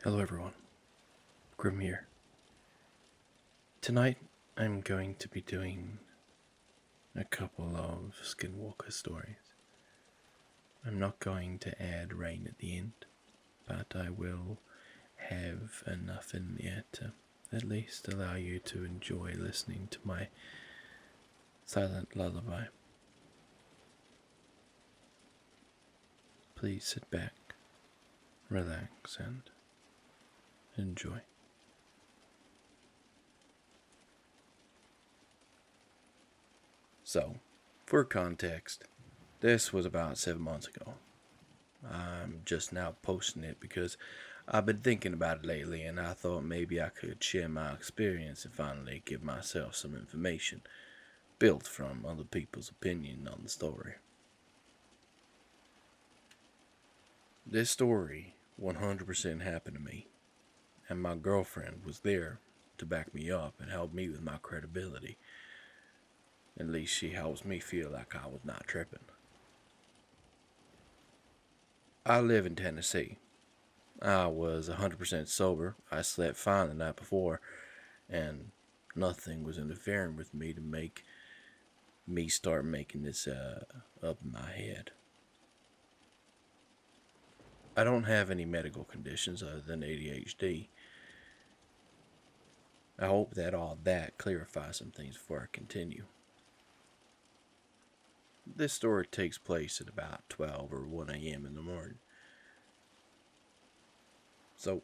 Hello everyone, Grimm here. Tonight I'm going to be doing a couple of Skinwalker stories. I'm not going to add rain at the end, but I will have enough in there to at least allow you to enjoy listening to my silent lullaby. Please sit back, relax, and enjoy. So, for context, this was about 7 months ago. I'm just now posting it because I've been thinking about it lately and I thought maybe I could share my experience and finally give myself some information built from other people's opinion on the story. This story 100% happened to me, and my girlfriend was there to back me up and help me with my credibility. At least she helps me feel like I was not tripping. I live in Tennessee. I was 100% sober. I slept fine the night before, and nothing was interfering with me to make me start making this up in my head. I don't have any medical conditions other than ADHD. I hope that all that clarifies some things before I continue. This story takes place at about 12 or 1 a.m. in the morning. So,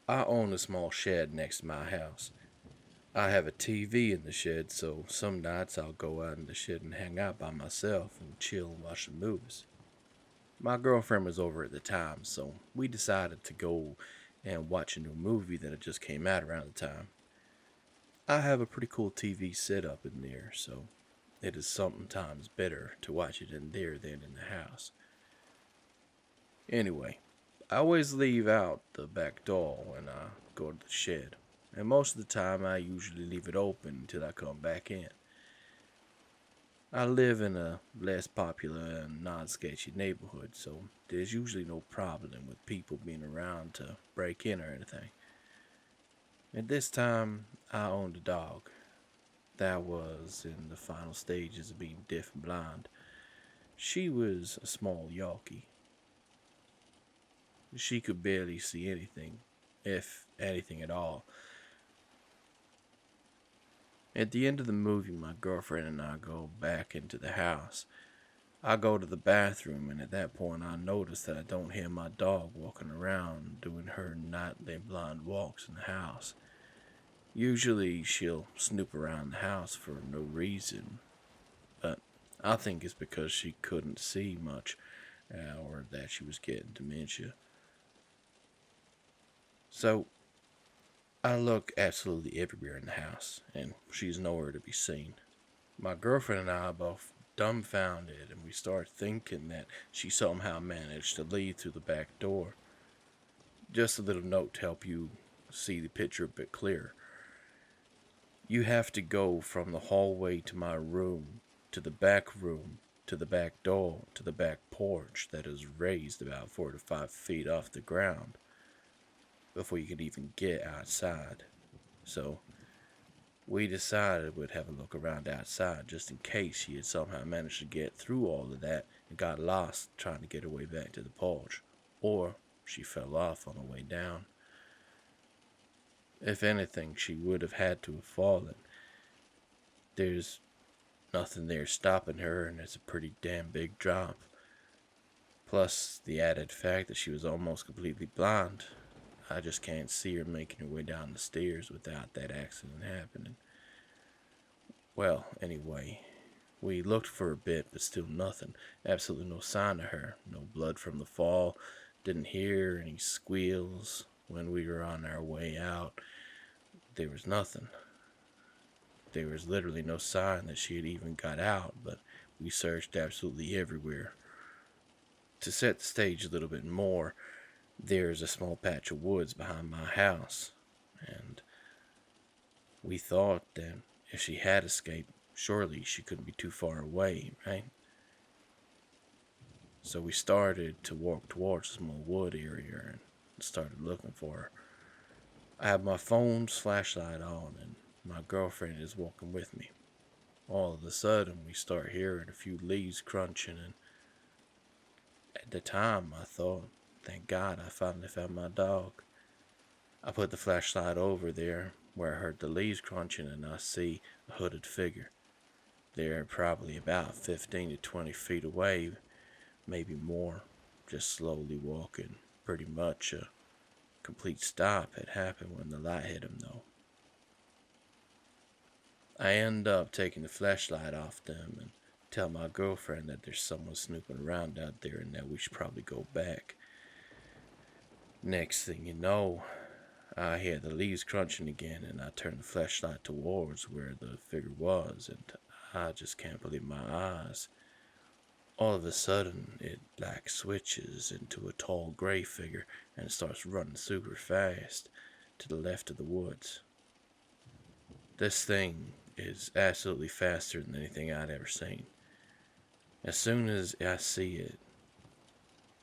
I own a small shed next to my house. I have a TV in the shed, so some nights I'll go out in the shed and hang out by myself and chill and watch some movies. My girlfriend was over at the time, so we decided to go and watch a new movie that had just came out around the time. I have a pretty cool TV setup in there, so it is sometimes better to watch it in there than in the house. Anyway, I always leave out the back door when I go to the shed, and most of the time I usually leave it open until I come back in. I live in a less popular and non-sketchy neighborhood, so there's usually no problem with people being around to break in or anything. At this time, I owned a dog that was in the final stages of being deaf and blind. She was a small Yorkie. She could barely see anything, if anything at all. At the end of the movie, my girlfriend and I go back into the house. I go to the bathroom, and at that point, I notice that I don't hear my dog walking around doing her nightly blind walks in the house. Usually, she'll snoop around the house for no reason, but I think it's because she couldn't see much or that she was getting dementia. So, I look absolutely everywhere in the house, and she's nowhere to be seen. My girlfriend and I are both dumbfounded, and we start thinking that she somehow managed to leave through the back door. Just a little note to help you see the picture a bit clearer. You have to go from the hallway to my room, to the back room, to the back door, to the back porch that is raised about 4 to 5 feet off the ground before you can even get outside. So, we decided we'd have a look around outside just in case she had somehow managed to get through all of that and got lost trying to get her way back to the porch, or she fell off on the way down. If anything, she would have had to have fallen. There's nothing there stopping her, and it's a pretty damn big drop. Plus, the added fact that she was almost completely blind. I just can't see her making her way down the stairs without that accident happening. Well, anyway, we looked for a bit, but still nothing. Absolutely no sign of her. No blood from the fall. Didn't hear any squeals when we were on our way out. There was nothing. There was literally no sign that she had even got out, but we searched absolutely everywhere. To set the stage a little bit more, there's a small patch of woods behind my house, and we thought that if she had escaped, surely she couldn't be too far away, right? So we started to walk towards the small wood area, and and started looking for her. I have my phone's flashlight on, and my girlfriend is walking with me. All of a sudden, we start hearing a few leaves crunching, and at the time, I thought, thank God I finally found my dog. I put the flashlight over there where I heard the leaves crunching, and I see a hooded figure. They're probably about 15 to 20 feet away, maybe more, just slowly walking. Pretty much a complete stop had happened when the light hit him, though. I end up taking the flashlight off them and tell my girlfriend that there's someone snooping around out there and that we should probably go back. Next thing you know, I hear the leaves crunching again, and I turn the flashlight towards where the figure was, and I just can't believe my eyes. All of a sudden, it like switches into a tall gray figure and starts running super fast to the left of the woods. This thing is absolutely faster than anything I'd ever seen. As soon as I see it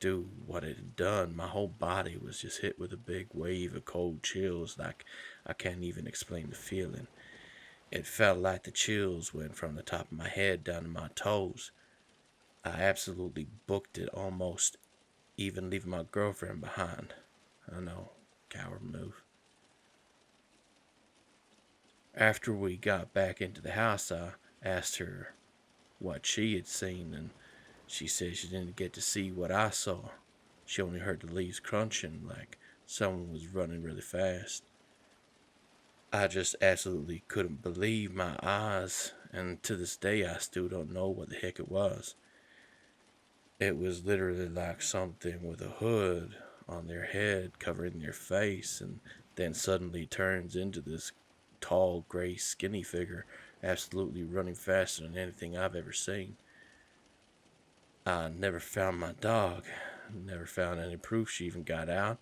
do what it had done, my whole body was just hit with a big wave of cold chills, like I can't even explain the feeling. It felt like the chills went from the top of my head down to my toes. I absolutely booked it, almost even leaving my girlfriend behind. I know, coward move. After we got back into the house, I asked her what she had seen, and she said she didn't get to see what I saw. She only heard the leaves crunching like someone was running really fast. I just absolutely couldn't believe my eyes, and to this day I still don't know what the heck it was. It was literally like something with a hood on their head covering their face, and then suddenly turns into this tall, gray, skinny figure, absolutely running faster than anything I've ever seen. I never found my dog, never found any proof she even got out.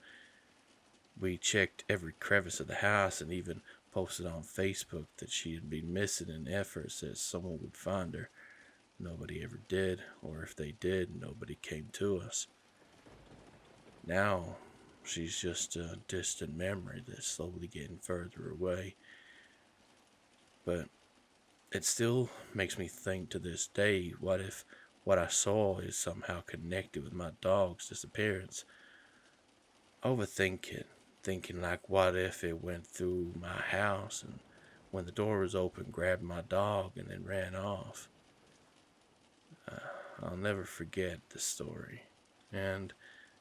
We checked every crevice of the house and even posted on Facebook that she had been missing in efforts that someone would find her. Nobody ever did, or if they did, nobody came to us. Now, she's just a distant memory that's slowly getting further away. But it still makes me think to this day, what if what I saw is somehow connected with my dog's disappearance? Overthink it, thinking like what if it went through my house and when the door was open grabbed my dog and then ran off. I'll never forget this story, and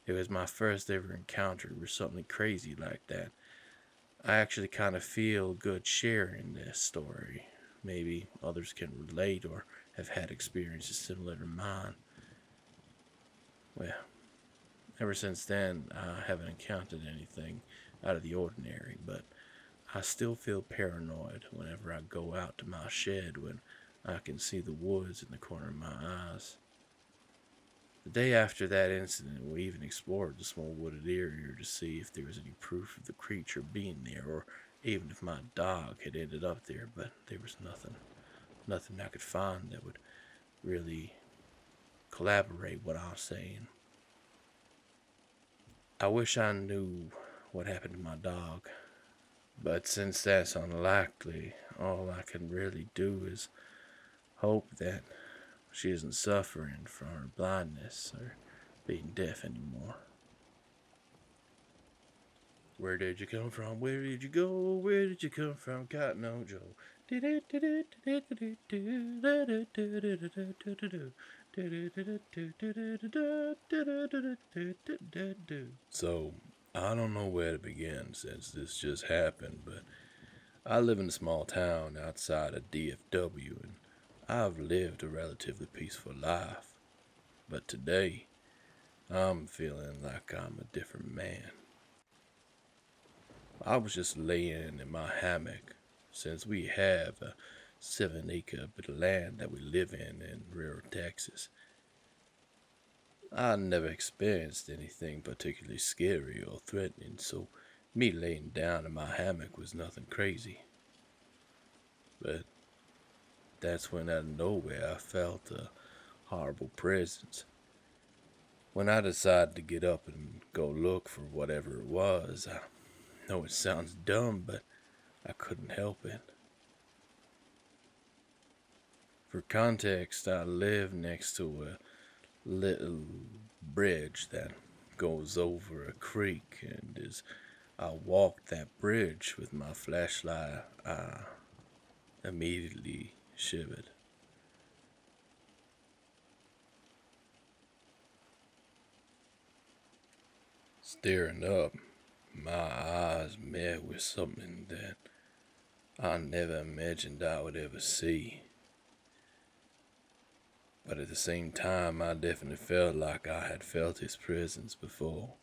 it was my first ever encounter with something crazy like that. I actually kind of feel good sharing this story. Maybe others can relate or have had experiences similar to mine. Well, ever since then, I haven't encountered anything out of the ordinary, but I still feel paranoid whenever I go out to my shed when I can see the woods in the corner of my eyes. The day after that incident, we even explored the small wooded area to see if there was any proof of the creature being there, or even if my dog had ended up there, but there was nothing I could find that would really collaborate what I'm saying. I wish I knew what happened to my dog, but since that's unlikely, all I can really do is hope that she isn't suffering from her blindness or being deaf anymore. Where did you come from? Where did you go? Where did you come from? Cotton Eye Joe. So, I don't know where to begin since this just happened, but I live in a small town outside of DFW, and I've lived a relatively peaceful life. But today, I'm feeling like I'm a different man. I was just laying in my hammock, since we have a 7 acre bit of land that we live in rural Texas. I never experienced anything particularly scary or threatening, so me laying down in my hammock was nothing crazy. But that's when out of nowhere I felt a horrible presence. When I decided to get up and go look for whatever it was. I know it sounds dumb, but I couldn't help it. For context, I live next to a little bridge that goes over a creek, and as I walked that bridge with my flashlight, I immediately shivered. Staring up, my eyes met with something that I never imagined I would ever see. But at the same time, I definitely felt like I had felt his presence before.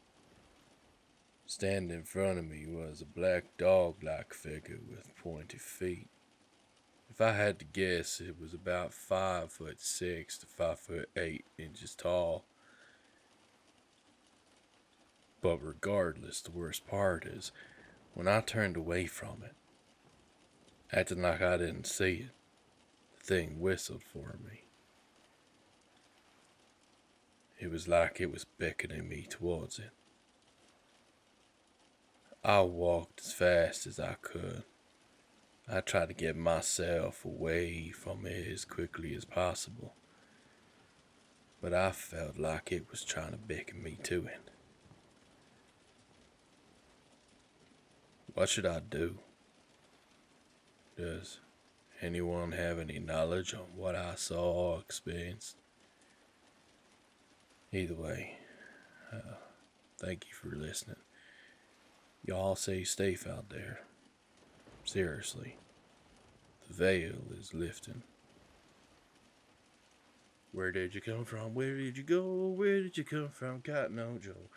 Standing in front of me was a black dog-like figure with pointy feet. If I had to guess, it was about 5'6" to 5'8" tall. But regardless, the worst part is when I turned away from it, acting like I didn't see it, the thing whistled for me. It was like it was beckoning me towards it. I walked as fast as I could. I tried to get myself away from it as quickly as possible, but I felt like it was trying to beckon me to it. What should I do? Does anyone have any knowledge on what I saw or experienced? Either way, thank you for listening. Y'all stay safe out there. Seriously, the veil is lifting. Where did you come from? Where did you go? Where did you come from? Cotton Eye Joe.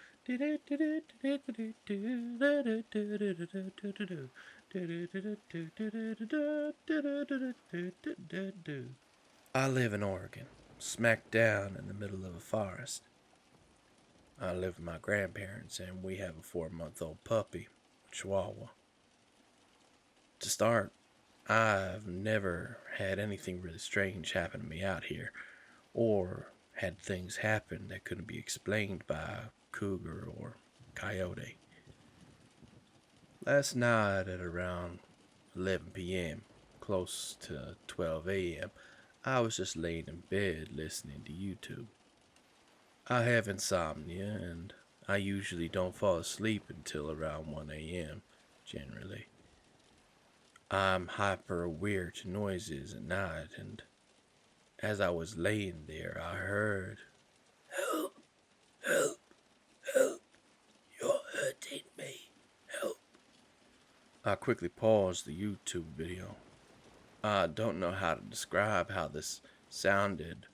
I live in Oregon, smack down in the middle of a forest. I live with my grandparents, and we have a 4-month-old puppy, Chihuahua. To start, I've never had anything really strange happen to me out here, or had things happen that couldn't be explained by a cougar or coyote. Last night at around 11 p.m., close to 12 a.m., I was just laying in bed listening to YouTube. I have insomnia, and I usually don't fall asleep until around 1 a.m., generally. I'm hyper aware to noises at night, and as I was laying there, I heard, "Help! Help! Help! You're hurting me! Help!" I quickly paused the YouTube video. I don't know how to describe how this sounded,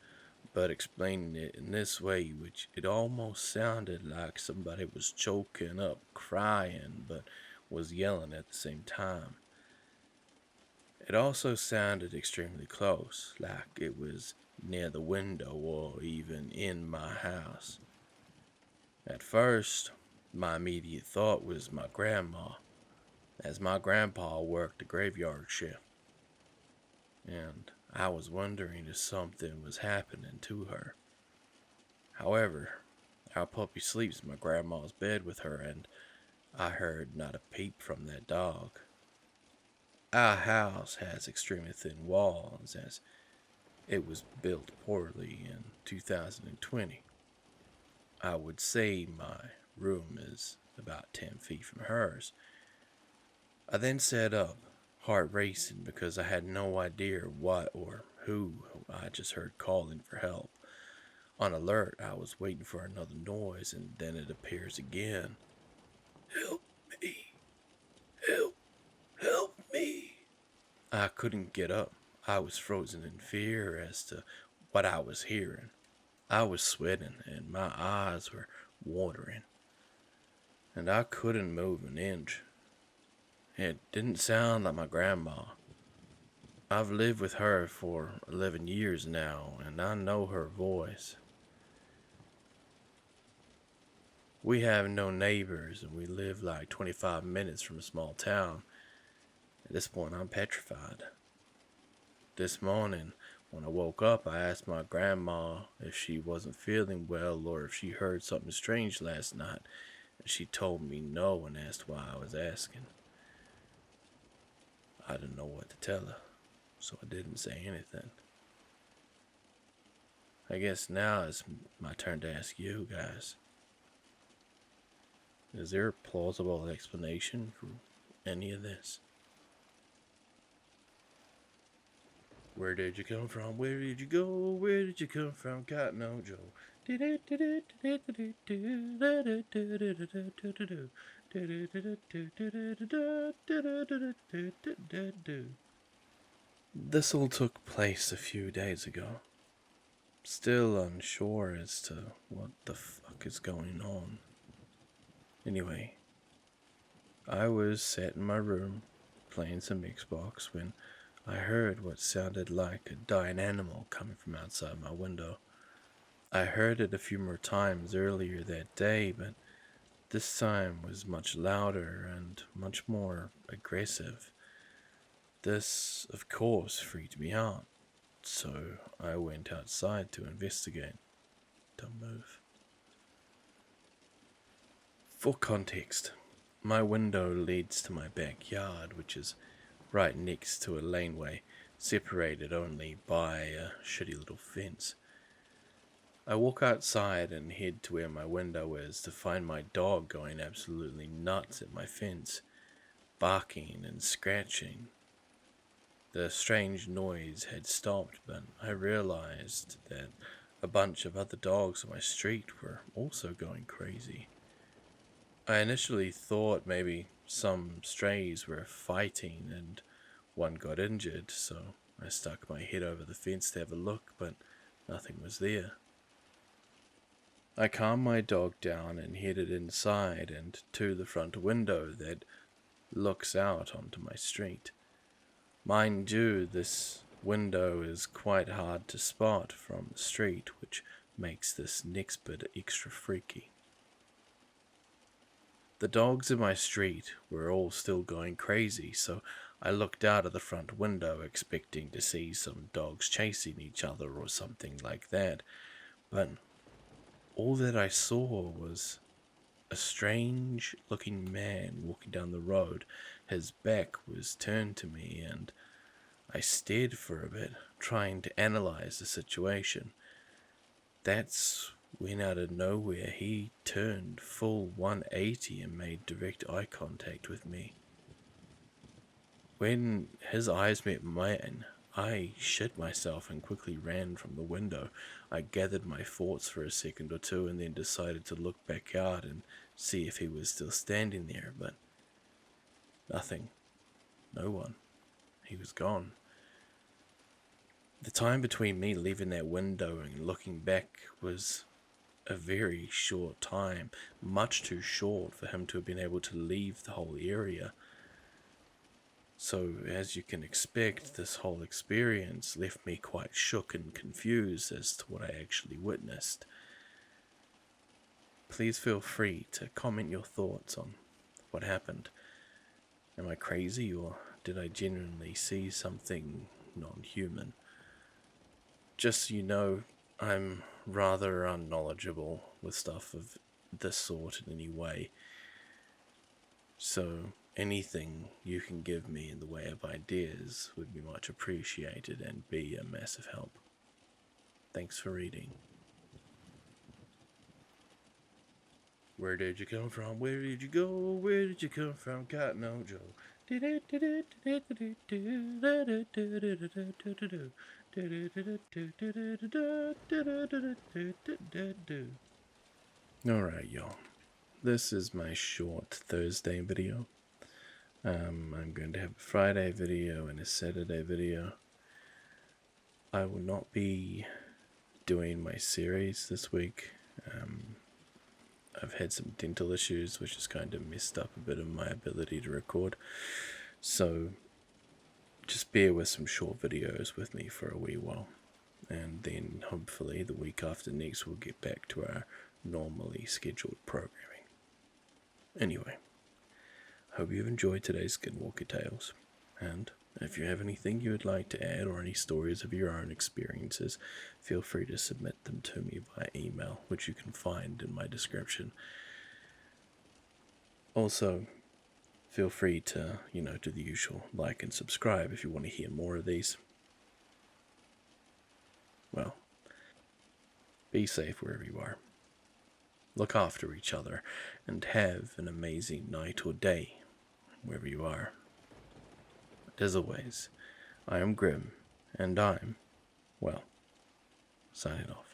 but explaining it in this way, which it almost sounded like somebody was choking up, crying, but was yelling at the same time. It also sounded extremely close, like it was near the window or even in my house. At first, my immediate thought was my grandma, as my grandpa worked a graveyard shift, and I was wondering if something was happening to her. However, our puppy sleeps in my grandma's bed with her, and I heard not a peep from that dog. Our house has extremely thin walls, as it was built poorly in 2020. I would say my room is about 10 feet from hers. I then sat up, heart racing because I had no idea what or who I just heard calling for help. On alert, I was waiting for another noise, and then it appears again. "Help me! Help! Help me!" I couldn't get up. I was frozen in fear as to what I was hearing. I was sweating, and my eyes were watering, and I couldn't move an inch. It didn't sound like my grandma. I've lived with her for 11 years now, and I know her voice. We have no neighbors, and we live like 25 minutes from a small town. At this point, I'm petrified. This morning, When I woke up, I asked my grandma if she wasn't feeling well or if she heard something strange last night, and she told me no and asked why I was asking. I didn't know what to tell her, so I didn't say anything. I guess now it's my turn to ask you guys. Is there a plausible explanation for any of this? Where did you come from? Where did you go? Where did you come from? Got no Joe. This all took place a few days ago. Still unsure as to what the fuck is going on. Anyway, I was sat in my room playing some Xbox when I heard what sounded like a dying animal coming from outside my window. I heard it a few more times earlier that day, but this time was much louder and much more aggressive. This, of course, freaked me out, so I went outside to investigate. Don't move. For context, my window leads to my backyard, which is right next to a laneway, separated only by a shitty little fence. I walk outside and head to where my window is to find my dog going absolutely nuts at my fence, barking and scratching. The strange noise had stopped, but I realized that a bunch of other dogs on my street were also going crazy. I initially thought maybe some strays were fighting and one got injured, so I stuck my head over the fence to have a look, but nothing was there. I calmed my dog down and headed inside and to the front window that looks out onto my street. Mind you, this window is quite hard to spot from the street, which makes this next bit extra freaky. The dogs in my street were all still going crazy, so I looked out of the front window expecting to see some dogs chasing each other or something like that, but all that I saw was a strange-looking man walking down the road. His back was turned to me, and I stared for a bit, trying to analyze the situation. That's when out of nowhere he turned full 180 and made direct eye contact with me. When his eyes met mine, I shit myself and quickly ran from the window. I gathered my thoughts for a second or two and then decided to look back out and see if he was still standing there, but nothing. No one. He was gone. The time between me leaving that window and looking back was a very short time, much too short for him to have been able to leave the whole area. So, as you can expect, this whole experience left me quite shook and confused as to what I actually witnessed. Please feel free to comment your thoughts on what happened. Am I crazy, or did I genuinely see something non-human? Just so you know, I'm rather unknowledgeable with stuff of this sort in any way. So anything you can give me in the way of ideas would be much appreciated and be a massive help. Thanks for reading. Where did you come from? Where did you go? Where did you come from? Got no Joe. Alright, y'all. This is my short Thursday video. I'm going to have a Friday video and a Saturday video. I will not be doing my series this week. I've had some dental issues, which has kind of messed up a bit of my ability to record. So just bear with some short videos with me for a wee while. And then hopefully the week after next we'll get back to our normally scheduled programming. Anyway, hope you've enjoyed today's Skinwalker Tales. And if you have anything you would like to add or any stories of your own experiences, feel free to submit them to me via email, which you can find in my description. Also, feel free to, do the usual like and subscribe if you want to hear more of these. Well, be safe wherever you are. Look after each other and have an amazing night or day wherever you are. And as always, I am Grimm, and I'm, well, signing off.